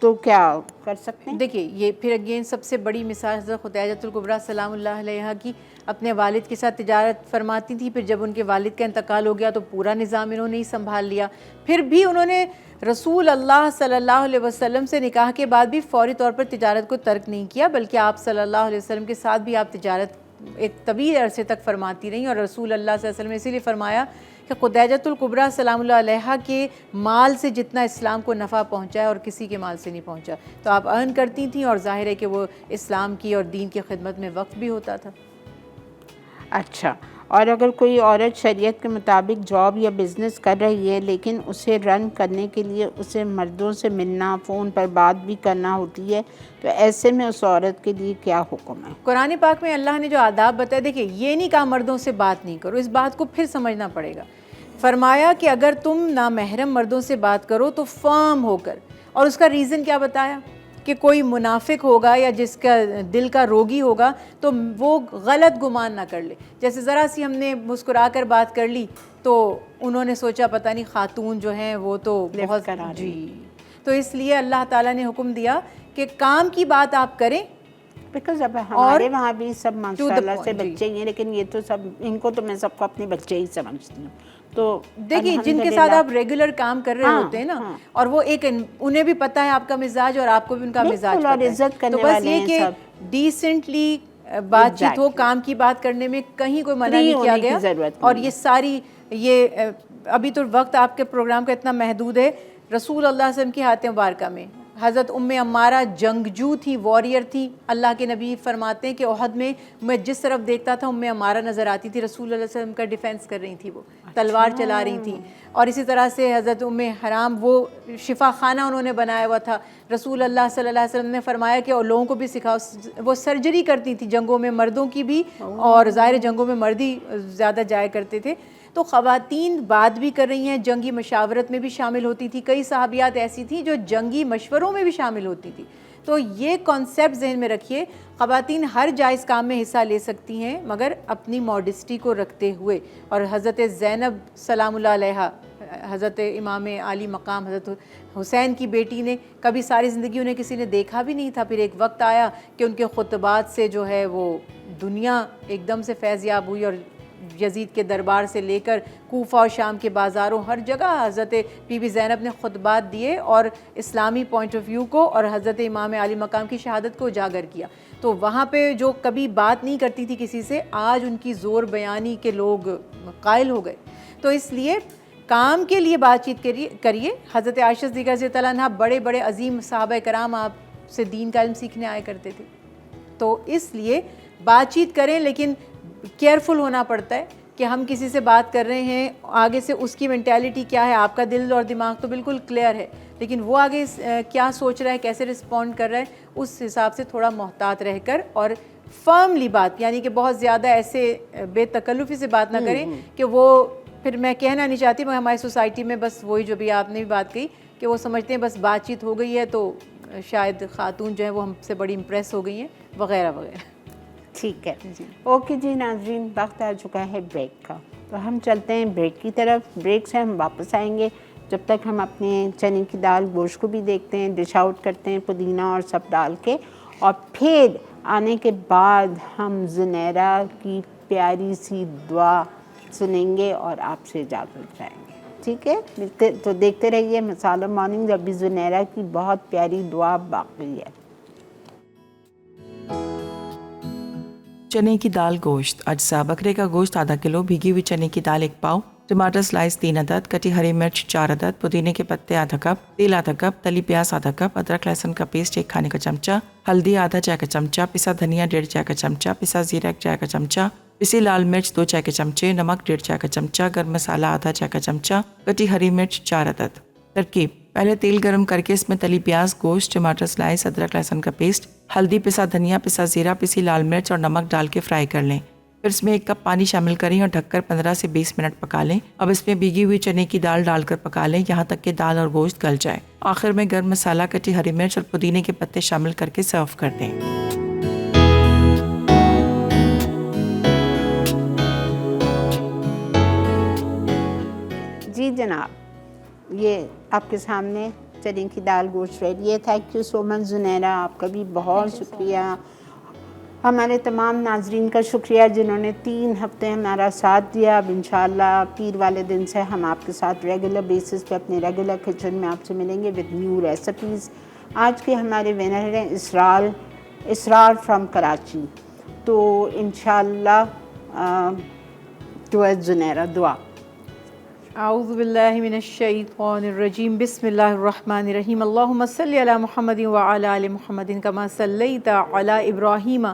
تو کیا کر سکتے ہیں؟ دیکھیے یہ پھر اگین سب سے بڑی مثال حضرت خدیجہ الکبریٰ سلام اللہ علیہا کی، اپنے والد کے ساتھ تجارت فرماتی تھی، پھر جب ان کے والد کا انتقال ہو گیا تو پورا نظام انہوں نے ہی سنبھال لیا. پھر بھی انہوں نے رسول اللہ صلی اللہ علیہ وسلم سے نکاح کے بعد بھی فوری طور پر تجارت کو ترک نہیں کیا، بلکہ آپ صلی اللہ علیہ وسلم کے ساتھ بھی آپ تجارت ایک طویل عرصے تک فرماتی رہیں. اور رسول اللہ صلی اللہ علیہ وسلم نے اسی لیے فرمایا کہ خدیجۃ الکبریٰ سلام اللہ علیہا کے مال سے جتنا اسلام کو نفع پہنچا ہے اور کسی کے مال سے نہیں پہنچا. تو آپ ارن کرتی تھیں اور ظاہر ہے کہ وہ اسلام کی اور دین کی خدمت میں وقت بھی ہوتا تھا. اچھا، اور اگر کوئی عورت شریعت کے مطابق جاب یا بزنس کر رہی ہے لیکن اسے رن کرنے کے لیے اسے مردوں سے ملنا، فون پر بات بھی کرنا ہوتی ہے، تو ایسے میں اس عورت کے لیے کیا حکم ہے؟ قرآن پاک میں اللہ نے جو آداب بتائے، دیکھیں یہ نہیں کہا مردوں سے بات نہیں کرو، اس بات کو پھر سمجھنا پڑے گا. فرمایا کہ اگر تم نامحرم مردوں سے بات کرو تو فرم ہو کر، اور اس کا ریزن کیا بتایا کہ کوئی منافق ہوگا یا جس کا دل کا روگی ہوگا تو وہ غلط گمان نہ کر لے. جیسے ذرا سی ہم نے مسکرا کر بات کر لی تو انہوں نے سوچا پتہ نہیں خاتون جو ہیں وہ تو بہت جی. تو اس لیے اللہ تعالیٰ نے حکم دیا کہ کام کی بات آپ کریں. بیکاز اب ہمارے وہاں بھی سب ماشاء اللہ سے بچے ہی ہیں، لیکن یہ تو سب ان کو تو میں سب کو اپنے بچے ہی سمجھتی ہوں. تو دیکھیے جن کے ساتھ آپ ریگولر کام کر رہے ہوتے ہیں نا، اور وہ ایک انہیں بھی پتہ ہے آپ کا مزاج اور آپ کو بھی ان کا مزاج پتہ ہے، تو بس یہ کہ ڈیسنٹلی بات چیت ہو، کام کی بات کرنے میں کہیں کوئی منع نہیں کیا گیا. اور یہ ساری ابھی تو وقت آپ کے پروگرام کا اتنا محدود ہے. رسول اللہ صلی اللہ علیہ وسلم کی حیات مبارکہ میں حضرت ام عمارہ جنگجو تھی، واریر تھی. اللہ کے نبی فرماتے ہیں کہ احد میں جس طرف دیکھتا تھا ام عمارہ نظر آتی تھی. رسول اللہ صلی اللہ علیہ وسلم کا ڈیفینس کر رہی تھی، وہ تلوار چلا رہی تھی. اور اسی طرح سے حضرت ام حرام وہ شفا خانہ انہوں نے بنایا ہوا تھا. رسول اللہ صلی اللہ علیہ وسلم نے فرمایا کہ اور لوگوں کو بھی سکھاؤ. وہ سرجری کرتی تھی جنگوں میں، مردوں کی بھی، اور ظاہر جنگوں میں مرد ہی زیادہ جایا کرتے تھے. تو خواتین بات بھی کر رہی ہیں، جنگی مشاورت میں بھی شامل ہوتی تھی. کئی صحابیات ایسی تھیں جو جنگی مشوروں میں بھی شامل ہوتی تھی. تو یہ کانسیپٹ ذہن میں رکھیے، خواتین ہر جائز کام میں حصہ لے سکتی ہیں مگر اپنی ماڈسٹی کو رکھتے ہوئے. اور حضرت زینب سلام اللہ علیہا، حضرت امام عالی مقام حضرت حسین کی بیٹی نے کبھی ساری زندگی انہیں کسی نے دیکھا بھی نہیں تھا. پھر ایک وقت آیا کہ ان کے خطبات سے جو ہے وہ دنیا ایک دم سے فیض یاب ہوئی، اور یزید کے دربار سے لے کر کوفہ اور شام کے بازاروں ہر جگہ حضرت بی بی زینب نے خطبات دیے اور اسلامی پوائنٹ آف ویو کو اور حضرت امام عالی مقام کی شہادت کو اجاگر کیا. تو وہاں پہ جو کبھی بات نہیں کرتی تھی کسی سے، آج ان کی زور بیانی کے لوگ قائل ہو گئے. تو اس لیے کام کے لیے بات چیت کریے. حضرت عائشہ صدیقہ رضی اللہ عنہا بڑے بڑے عظیم صحابہ کرام آپ سے دین کا علم سیکھنے آئے کرتے تھے. تو اس لیے بات چیت کریں، لیکن کیئرفل ہونا پڑتا ہے کہ ہم کسی سے بات کر رہے ہیں، آگے سے اس کی مینٹیلٹی کیا ہے. آپ کا دل اور دماغ تو بالکل کلیئر ہے، لیکن وہ آگے کیا سوچ رہا ہے، کیسے رسپونڈ کر رہا ہے، اس حساب سے تھوڑا محتاط رہ کر اور فرملی بات، یعنی کہ بہت زیادہ ایسے بے تکلفی سے بات نہ کریں کہ وہ پھر میں کہنا نہیں چاہتی مگر ہماری سوسائٹی میں بس وہی جو بھی آپ نے بھی بات کہی کہ وہ سمجھتے ہیں بس بات چیت ہو گئی ہے تو شاید خاتون جو ہیں وہ ہم سے بڑی امپریس ہو گئی ہیں وغیرہ وغیرہ. ٹھیک ہے جی، اوکے جی ناظرین، وقت آ چکا ہے بریک کا، تو ہم چلتے ہیں بریک کی طرف. بریک سے ہم واپس آئیں گے. جب تک ہم اپنے چنے کی دال گوشت کو بھی دیکھتے ہیں، ڈش آؤٹ کرتے ہیں پودینہ اور سب ڈال کے، اور پھر آنے کے بعد ہم زنیرہ کی پیاری سی دعا سنیں گے اور آپ سے اجازت جائیں گے. ٹھیک ہے، تو دیکھتے رہیے مسالہ مارننگ. ابھی زنیرہ کی بہت پیاری دعا باقی ہے. چنے کی دال گوشت. اجزاء: بکرے کا گوشت آدھا کلو، بھیگی ہوئی چنے کی دال 1 پاؤ، ٹماٹر سلائس 3 عدد، کٹی ہری مرچ 4 عدد، پودینے کے پتے آدھا کپ، تیل آدھا کپ، تلی پیاز آدھا کپ، ادرک لہسن کا پیسٹ 1 کھانے کا چمچہ، ہلدی آدھا چائے کا چمچہ، پسا دھنیا 1.5 چائے کا چمچہ، پسا زیرہ 1 چائے کا چمچہ، پسی لال مرچ 2 چائے کے چمچے، نمک 1.5 چائے کا چمچہ، گرم مسالہ آدھا چائے کا چمچہ، کٹی ہری مرچ 4 عدد. ترکیب: پہلے تیل گرم کر کے اس میں تلی پیاز، گوشت، ٹماٹر سلائس، ادرک لہسن کا پیسٹ، ہلدی، پسا دھنیا، پسا زیرہ، پسی لال مرچ اور نمک ڈال کے فرائی کر لیں. پھر اس میں 1 کپ پانی شامل کریں اور ڈھک کر 15 سے 20 منٹ پکا لیں. اب اس میں بھیگی ہوئی چنے کی دال ڈال کر پکا لیں یہاں تک کہ دال اور گوشت گل جائے. آخر میں گرم مسالہ، کٹی ہری مرچ اور پودینے کے پتے شامل کر کے سرو کر دیں. جی جناب، یہ آپ کے سامنے چنے کی دال گوشت ریڈی ہے. تھینک یو سو مچ زنیرہ، آپ کا بھی بہت شکریہ. ہمارے تمام ناظرین کا شکریہ جنہوں نے 3 ہفتے ہمارا ساتھ دیا. اب انشاءاللہ پیر والے دن سے ہم آپ کے ساتھ ریگولر بیسس پہ اپنے ریگولر کچن میں آپ سے ملیں گے ود نیو ریسیپیز. آج کے ہمارے ونر ہیں اسرار فرام کراچی. تو انشاءاللہ ٹوورڈ زنیرہ دعا. اعوذ باللہ من الشیطان الرجیم بسم اللہ الرحمن الرحیم اللہم صلی علی محمد وعلی آل محمد کما صلیت علی ابراہیم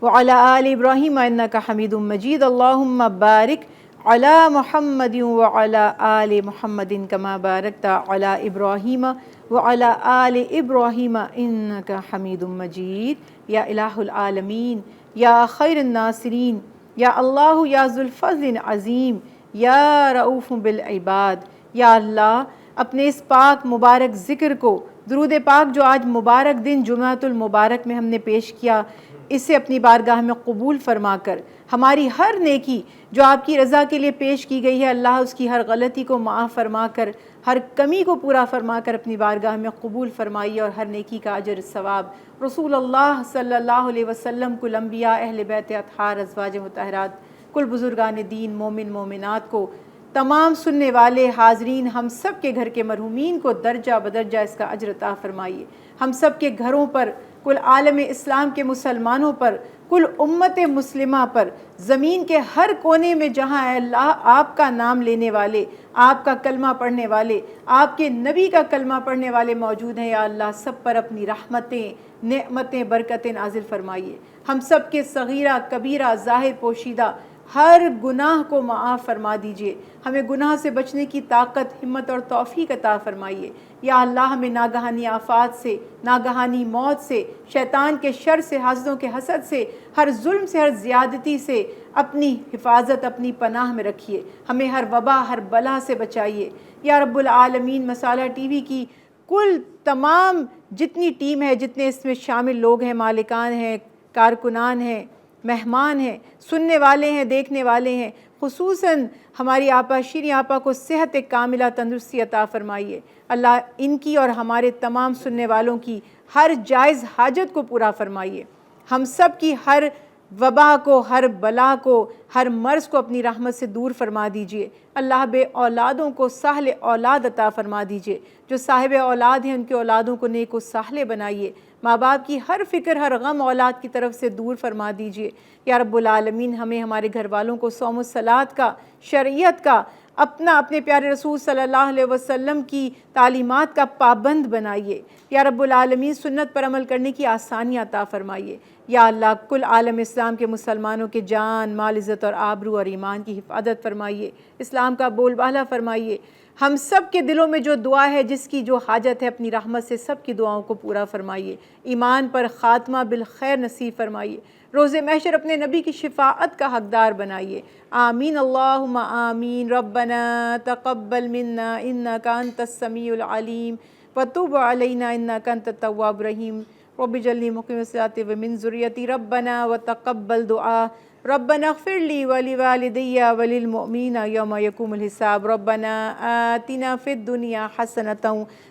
وعلی آل ابراہیم انک حمید مجید اللہم بارک علی محمد وعلی آل محمد کما بارکت علی ابراہیم وعلی آل ابراہیم انک حمید مجید یا الہ العالمین یا خیر الناصرین یا اللہ یا ذو الفضل العظیم یا رؤوف بالعباد. یا اللہ اپنے اس پاک مبارک ذکر کو، درود پاک جو آج مبارک دن جمعۃ المبارک میں ہم نے پیش کیا، اسے اپنی بارگاہ میں قبول فرما کر ہماری ہر نیکی جو آپ کی رضا کے لیے پیش کی گئی ہے، اللہ اس کی ہر غلطی کو معاف فرما کر، ہر کمی کو پورا فرما کر اپنی بارگاہ میں قبول فرمائیے، اور ہر نیکی کا اجر ثواب رسول اللہ صلی اللہ علیہ وسلم، کل انبیاء، اہل بیت اطہار، ازواج مطہرات، کل بزرگان دین، مومن مومنات کو، تمام سننے والے حاضرین، ہم سب کے گھر کے مرحومین کو درجہ بدرجہ اس کا اجر عطا فرمائیے. ہم سب کے گھروں پر، کل عالم اسلام کے مسلمانوں پر، کل امت مسلمہ پر، زمین کے ہر کونے میں جہاں اے اللہ آپ کا نام لینے والے، آپ کا کلمہ پڑھنے والے، آپ کے نبی کا کلمہ پڑھنے والے موجود ہیں، یا اللہ سب پر اپنی رحمتیں، نعمتیں، برکتیں نازل فرمائیے. ہم سب کے صغیرہ کبیرہ ظاہر پوشیدہ ہر گناہ کو معاف فرما دیجئے. ہمیں گناہ سے بچنے کی طاقت، ہمت اور توفیق عطا فرمائیے. یا اللہ ہمیں ناگہانی آفات سے، ناگہانی موت سے، شیطان کے شر سے، حاسدوں کے حسد سے، ہر ظلم سے، ہر زیادتی سے اپنی حفاظت، اپنی پناہ میں رکھیے. ہمیں ہر وبا، ہر بلا سے بچائیے. یا رب العالمین، مسالہ ٹی وی کی کل تمام جتنی ٹیم ہے، جتنے اس میں شامل لوگ ہیں، مالکان ہیں، کارکنان ہیں، مہمان ہیں، سننے والے ہیں، دیکھنے والے ہیں، خصوصاً ہماری آپا شیریں آپا کو صحت کاملہ، تندرستی عطا فرمائیے. اللہ ان کی اور ہمارے تمام سننے والوں کی ہر جائز حاجت کو پورا فرمائیے. ہم سب کی ہر وبا کو، ہر بلا کو، ہر مرض کو اپنی رحمت سے دور فرما دیجئے. اللہ بے اولادوں کو صالح اولاد عطا فرما دیجئے. جو صاحب اولاد ہیں ان کے اولادوں کو نیک و صالح بنائیے. ماں باپ کی ہر فکر، ہر غم اولاد کی طرف سے دور فرما دیجئے. یا رب العالمین، ہمیں ہمارے گھر والوں کو صوم و صلات کا، شریعت کا، اپنے پیارے رسول صلی اللہ علیہ وسلم کی تعلیمات کا پابند بنائیے. یا رب العالمین، سنت پر عمل کرنے کی آسانیاں عطا فرمائیے. یا اللہ کل عالم اسلام کے مسلمانوں کے جان، مال، عزت اور آبرو اور ایمان کی حفاظت فرمائیے. اسلام کا بول بالا فرمائیے. ہم سب کے دلوں میں جو دعا ہے، جس کی جو حاجت ہے، اپنی رحمت سے سب کی دعاؤں کو پورا فرمائیے. ایمان پر خاتمہ بالخیر نصیب فرمائیے. روز محشر اپنے نبی کی شفاعت کا حقدار بنائیے. آمین اللہم آمین. ربنا تقبل منا انک انت السمیع العلیم وتب علینا انک انت التواب الرحیم. رب اجعلنی مقیم الصلاۃ ومن ذریتی ربنا وتقبل دعاء. ربنا اغفر لی ولوالدی وللمؤمنین یوم یقوم الحساب. ربنا آتنا فی الدنیا حسنۃ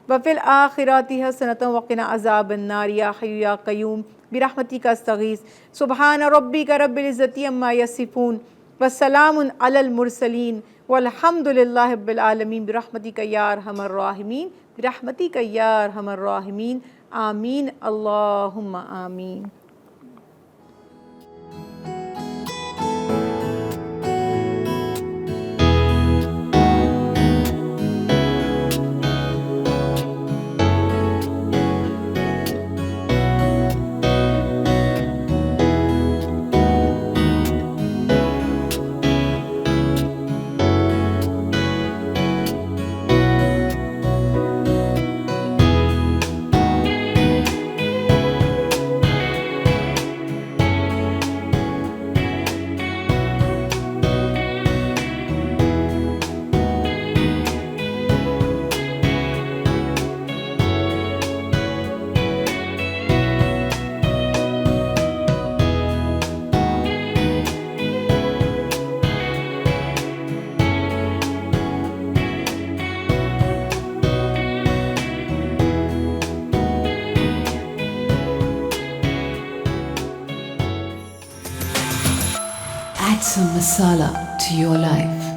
وفی الآخرۃ حسنۃ وقنا عذاب النار. یا حی یا قیوم برحمتک استغیث. سبحان ربک رب العزۃ عما یصفون وسلام علی المرسلین والحمد للہ رب العالمین. برحمتک یا ارحم الراحمین، برحمتک یا ارحم الراحمین. آمین اللہم آمین. Add some masala to your life.